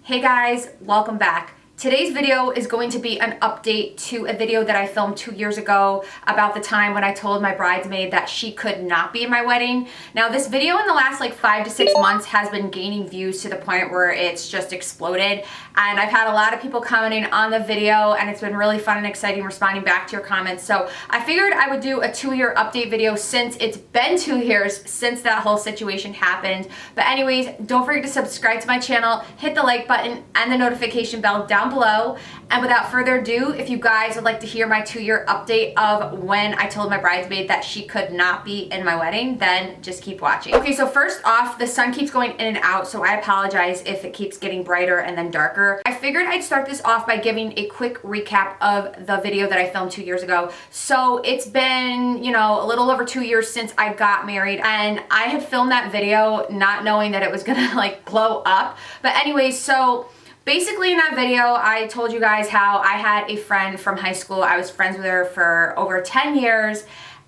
Hey guys, welcome back. Today's video is going to be an update to a video that I filmed 2 years ago about the time when I told my bridesmaid that she could not be in my wedding. Now this video in the last like 5 to 6 months has been gaining views to the point where it's just exploded, and I've had a lot of people commenting on the video and it's been really fun and exciting responding back to your comments. So I figured I would do a 2-year update video since it's been 2 years since that whole situation happened. But anyways, don't forget to subscribe to my channel, hit the like button and the notification bell down below. And without further ado, if you guys would like to hear my 2-year update of when I told my bridesmaid that she could not be in my wedding, then just keep watching. Okay, so first off, the sun keeps going in and out, so I apologize if it keeps getting brighter and then darker. I figured I'd start this off by giving a quick recap of the video that I filmed 2 years ago. So it's been, a little over 2 years since I got married, and I had filmed that video not knowing that it was gonna like blow up. But anyways, so basically in that video, I told you guys how I had a friend from high school. I was friends with her for over 10 years.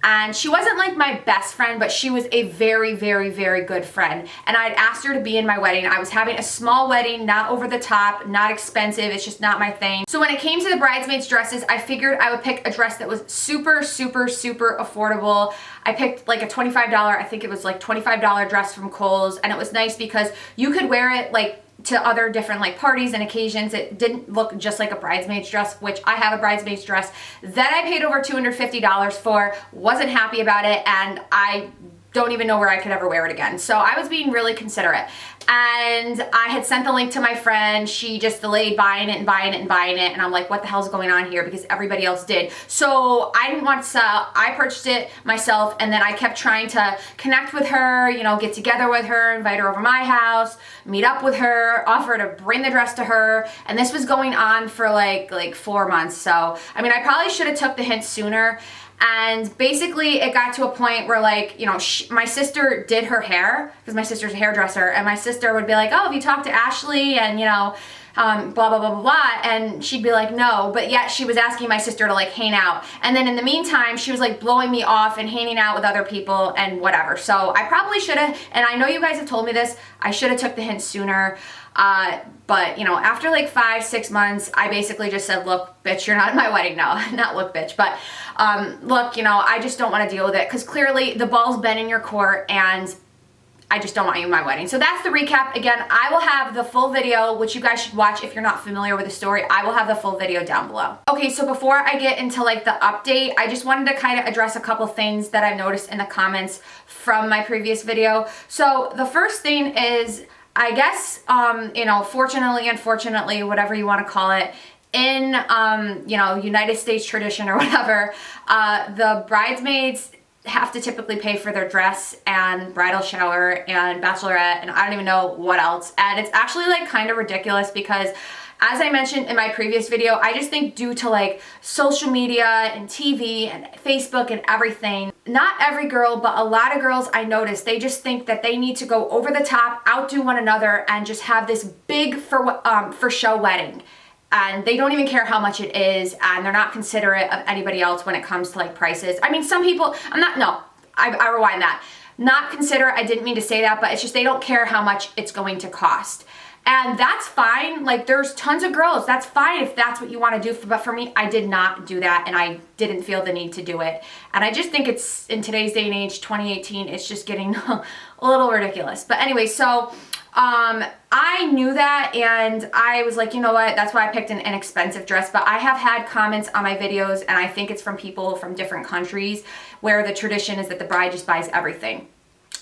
And she wasn't like my best friend, but she was a very, very, very good friend. And I'd asked her to be in my wedding. I was having a small wedding, not over the top, not expensive. It's just not my thing. So when it came to the bridesmaids dresses, I figured I would pick a dress that was super, super, super affordable. I picked like a $25, I think it was like $25 dress from Kohl's. And it was nice because you could wear it like to other different like parties and occasions. It didn't look just like a bridesmaid's dress, which I have a bridesmaid's dress that I paid over $250 for, wasn't happy about it, and I don't even know where I could ever wear it again. So I was being really considerate. And I had sent the link to my friend. She just delayed buying it and buying it and buying it. And I'm like, what the hell's going on here? Because everybody else did. So I didn't want to sell. I purchased it myself. And then I kept trying to connect with her, get together with her, invite her over my house, meet up with her, offer to bring the dress to her. And this was going on for like 4 months. So, I mean, I probably should have took the hint sooner. And basically it got to a point where my sister did her hair, because my sister's a hairdresser, and my sister would be like, oh, have you talked to Ashley? And blah, blah, blah, blah, blah. And she'd be like, no, but yet she was asking my sister to like hang out. And then in the meantime, she was like blowing me off and hanging out with other people and whatever. So I probably should have, and I know you guys have told me this, I should have took the hint sooner. But after like 5-6 months, I basically just said, look, bitch, you're not in my wedding. No, not look, bitch, but look, I just don't want to deal with it, because clearly the ball's been in your court and I just don't want you in my wedding. So that's the recap. Again, I will have the full video, which you guys should watch if you're not familiar with the story. I will have the full video down below. Okay, so before I get into like the update, I just wanted to kind of address a couple things that I've noticed in the comments from my previous video. So the first thing is, I guess, fortunately, unfortunately, whatever you want to call it, in, United States tradition or whatever, the bridesmaids have to typically pay for their dress and bridal shower and bachelorette and I don't even know what else. And it's actually like kind of ridiculous because, as I mentioned in my previous video, I just think due to like social media and TV and Facebook and everything, not every girl, but a lot of girls I notice, they just think that they need to go over the top, outdo one another, and just have this big for show wedding. And they don't even care how much it is, and they're not considerate of anybody else when it comes to like prices. I mean, some people, I rewind that. Not considerate, I didn't mean to say that, but it's just they don't care how much it's going to cost. And that's fine. Like, there's tons of girls. That's fine if that's what you want to do. But for me, I did not do that, and I didn't feel the need to do it. And I just think it's, in today's day and age, 2018, it's just getting a little ridiculous. But anyway, so I knew that, and I was like, you know what, that's why I picked an inexpensive dress. But I have had comments on my videos, and I think it's from people from different countries, where the tradition is that the bride just buys everything.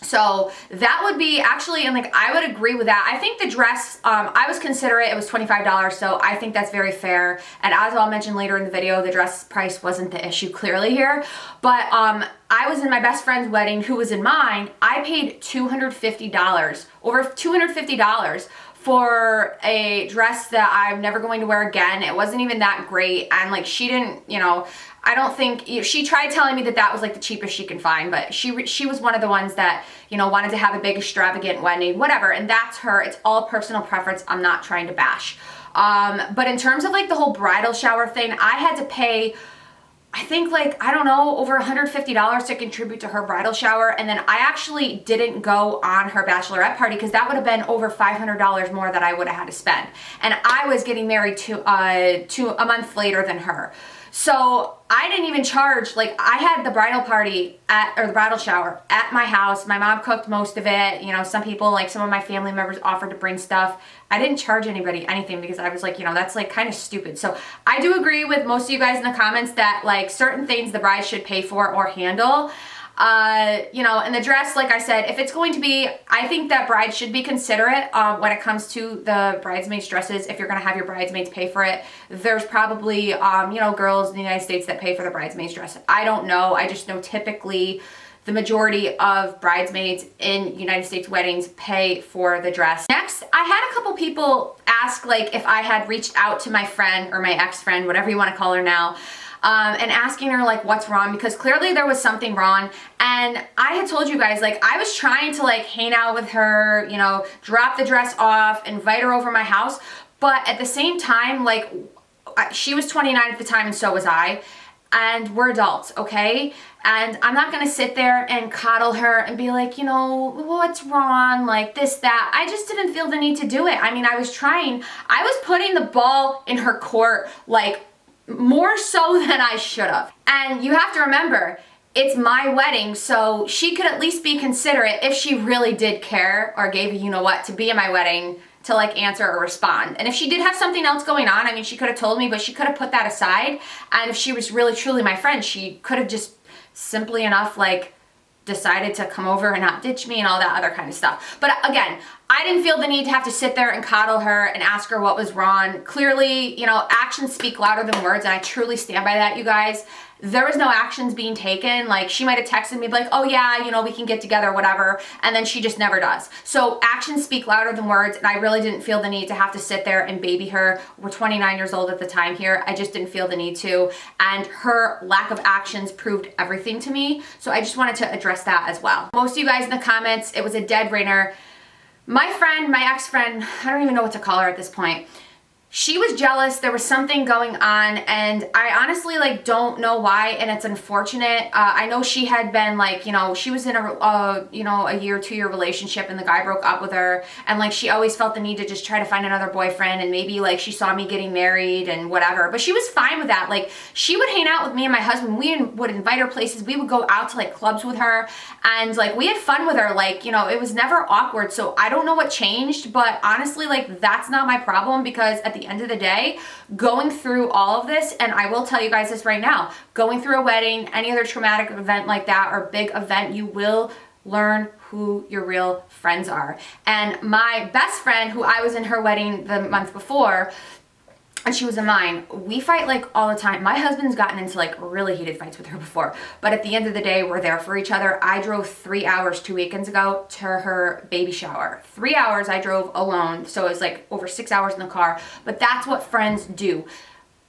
So that would be actually, and like I would agree with that. I think the dress, I was considerate, it was $25, so I think that's very fair. And as I'll mention later in the video, the dress price wasn't the issue clearly here. But I was in my best friend's wedding, who was in mine. I paid $250, over $250 for a dress that I'm never going to wear again. It wasn't even that great, and like she didn't, I don't think, she tried telling me that that was like the cheapest she can find, but she was one of the ones that, wanted to have a big extravagant wedding, whatever, and that's her. It's all personal preference. I'm not trying to bash. But in terms of like the whole bridal shower thing, I had to pay I think like, I don't know, over $150 to contribute to her bridal shower. And then I actually didn't go on her bachelorette party because that would have been over $500 more that I would have had to spend. And I was getting married to a month later than her. So I didn't even charge, like I had the bridal party or the bridal shower at my house. My mom cooked most of it. You know, some people, like some of my family members offered to bring stuff. I didn't charge anybody anything because I was like, you know, that's like kind of stupid. So I do agree with most of you guys in the comments that like certain things the bride should pay for or handle. You know, and the dress, like I said, if it's going to be, I think that brides should be considerate when it comes to the bridesmaids dresses. If you're going to have your bridesmaids pay for it, there's probably, you know, girls in the United States that pay for the bridesmaids dress. I don't know. I just know typically the majority of bridesmaids in United States weddings pay for the dress. Next, I had a couple people ask like if I had reached out to my friend or my ex-friend, whatever you want to call her now, and asking her like what's wrong, because clearly there was something wrong. And I had told you guys, like I was trying to like hang out with her, you know, drop the dress off, invite her over my house. But at the same time, like she was 29 at the time and so was I. And we're adults, okay? And I'm not gonna sit there and coddle her and be like, you know, what's wrong, like this, that. I just didn't feel the need to do it. I mean, I was trying. I was putting the ball in her court, like more so than I should have. And you have to remember, it's my wedding, so she could at least be considerate if she really did care or gave a you know what to be in my wedding to like answer or respond. And if she did have something else going on, I mean, she could have told me, but she could have put that aside. And if she was really truly my friend, she could have just simply enough like decided to come over and not ditch me and all that other kind of stuff. But again, I didn't feel the need to have to sit there and coddle her and ask her what was wrong. Clearly, you know, actions speak louder than words, and I truly stand by that, you guys. There was no actions being taken. Like she might have texted me like, oh yeah, you know, we can get together, whatever. And then she just never does. So actions speak louder than words. And I really didn't feel the need to have to sit there and baby her. We're 29 years old at the time here. I just didn't feel the need to. And her lack of actions proved everything to me. So I just wanted to address that as well. Most of you guys in the comments, it was a dead brainer. My friend, my ex-friend, I don't even know what to call her at this point. She was jealous. There was something going on, and I honestly like don't know why, and it's unfortunate. I know she had been like, you know, she was in a you know, a year, 2 year relationship, and the guy broke up with her, and like she always felt the need to just try to find another boyfriend, and maybe like she saw me getting married and whatever. But she was fine with that. Like she would hang out with me and my husband. We would invite her places. We would go out to like clubs with her, and like we had fun with her. Like, you know, it was never awkward. So I don't know what changed, but honestly, like that's not my problem, because at the end of the day, going through all of this, and I will tell you guys this right now, going through a wedding, any other traumatic event like that or big event, you will learn who your real friends are. And my best friend, who I was in her wedding the month before, and she was in mine, we fight like all the time. My husband's gotten into like really heated fights with her before, but at the end of the day, we're there for each other. I drove 3 hours 2 weekends ago to her baby shower. 3 hours I drove alone, so it was like over 6 hours in the car, but that's what friends do.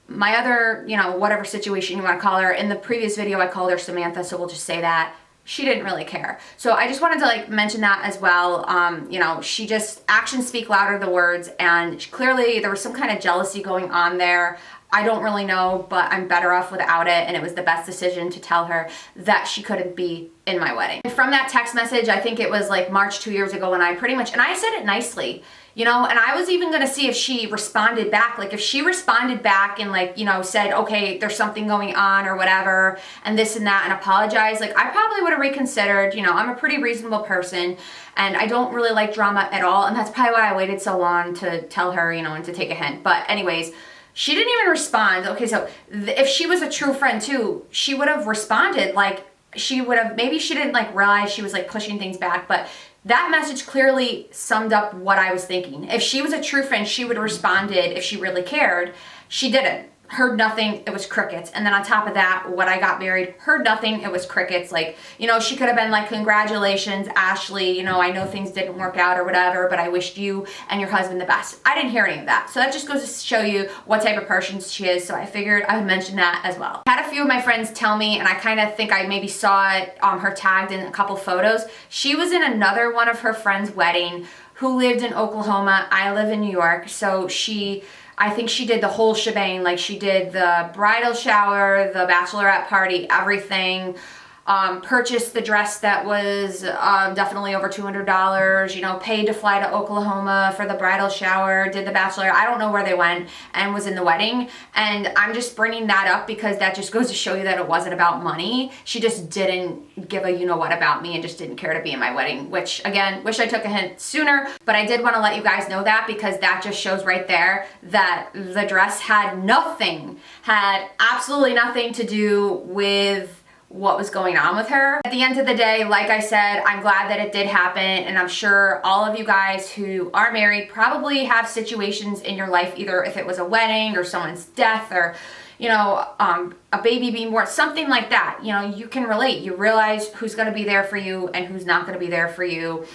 My other, you know, whatever situation you want to call her, in the previous video I called her Samantha, so we'll just say that. She didn't really care. So I just wanted to like mention that as well. You know, she just, actions speak louder than words, and clearly there was some kind of jealousy going on there. I don't really know, but I'm better off without it, and it was the best decision to tell her that she couldn't be in my wedding. And from that text message, I think it was like March 2 years ago, when I pretty much, and I said it nicely, you know, and I was even gonna see if she responded back. Like if she responded back and like, you know, said, okay, there's something going on or whatever, and this and that, and apologized, like I probably would have reconsidered. You know, I'm a pretty reasonable person, and I don't really like drama at all, and that's probably why I waited so long to tell her, you know, and to take a hint. But anyways, she didn't even respond. Okay, so if she was a true friend too, she would have responded. Like she would have, maybe she didn't like realize she was like pushing things back, but that message clearly summed up what I was thinking. If she was a true friend, she would have responded if she really cared. She didn't. Heard nothing, it was crickets. And then on top of that, when I got married, heard nothing, it was crickets. Like, you know, she could have been like, congratulations, Ashley, you know, I know things didn't work out or whatever, but I wished you and your husband the best. I didn't hear any of that. So that just goes to show you what type of person she is. So I figured I would mention that as well. I had a few of my friends tell me, and I kind of think I maybe saw it, her tagged in a couple photos. She was in another one of her friends' wedding who lived in Oklahoma. I live in New York, so I think she did the whole shebang. Like, she did the bridal shower, the bachelorette party, everything. Purchased the dress that was definitely over $200, you know, paid to fly to Oklahoma for the bridal shower, did the bachelor, I don't know where they went, and was in the wedding. And I'm just bringing that up because that just goes to show you that it wasn't about money. She just didn't give a you-know-what about me and just didn't care to be in my wedding, which, again, wish I took a hint sooner. But I did want to let you guys know that because that just shows right there that the dress had absolutely nothing to do with what was going on with her. At the end of the day, like I said, I'm glad that it did happen, and I'm sure all of you guys who are married probably have situations in your life, either if it was a wedding or someone's death or, you know, a baby being born, something like that. You know, you can relate. You realize who's going to be there for you and who's not going to be there for you.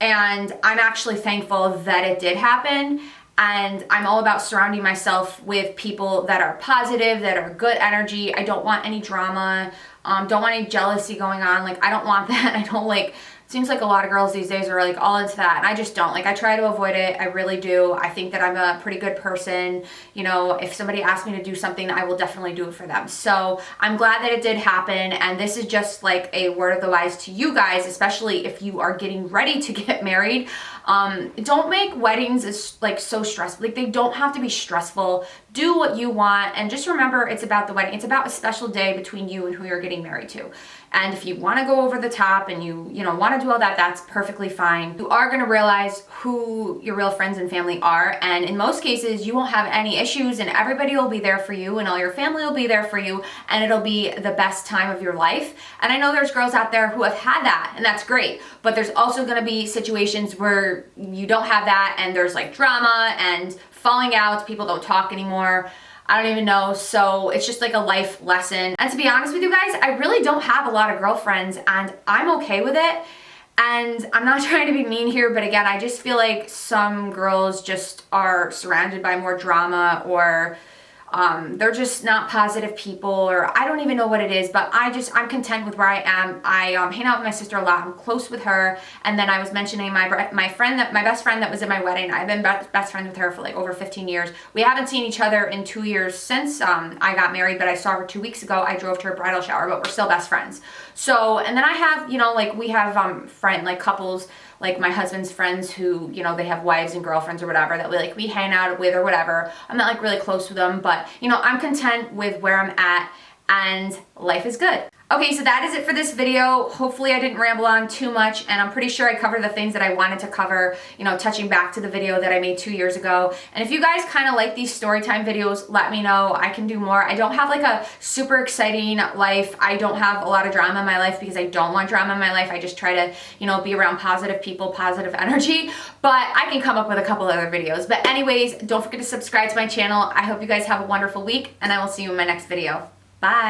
And I'm actually thankful that it did happen. And I'm all about surrounding myself with people that are positive, that are good energy. I don't want any drama. Don't want any jealousy going on. Like, I don't want that. I don't seems like a lot of girls these days are like all into that, and I just don't. Like, I try to avoid it. I really do. I think that I'm a pretty good person. You know, if somebody asks me to do something, I will definitely do it for them. So I'm glad that it did happen, and this is just like a word of the wise to you guys, especially if you are getting ready to get married. Don't make weddings so stressful. Like, they don't have to be stressful. Do what you want, and just remember, it's about the wedding. It's about a special day between you and who you're getting married to. And if you want to go over the top and you want to do all that, that's perfectly fine. You are going to realize who your real friends and family are, and in most cases, you won't have any issues, and everybody will be there for you, and all your family will be there for you, and it'll be the best time of your life. And I know there's girls out there who have had that, and that's great, but there's also going to be situations where you don't have that, and there's like drama and falling out, people don't talk anymore. I don't even know. So it's just like a life lesson. And to be honest with you guys, I really don't have a lot of girlfriends, and I'm okay with it. And I'm not trying to be mean here, but again, I just feel like some girls just are surrounded by more drama, or they're just not positive people, or I don't even know what it is, but I'm content with where I am. I hang out with my sister a lot. I'm close with her. And then I was mentioning my best friend that was in my wedding. I've been best friends with her for like over 15 years. We haven't seen each other in 2 years since I got married, but I saw her 2 weeks ago. I drove to her bridal shower, but we're still best friends. So, and then I have, we have couples, like my husband's friends who, they have wives and girlfriends or whatever that we hang out with or whatever. I'm not really close with them, but I'm content with where I'm at, and life is good. Okay, so that is it for this video. Hopefully I didn't ramble on too much, and I'm pretty sure I covered the things that I wanted to cover, touching back to the video that I made 2 years ago. And if you guys kind of like these story time videos, let me know. I can do more. I don't have a super exciting life. I don't have a lot of drama in my life because I don't want drama in my life. I just try to, be around positive people, positive energy, but I can come up with a couple other videos. But anyways, don't forget to subscribe to my channel. I hope you guys have a wonderful week, and I will see you in my next video. Bye.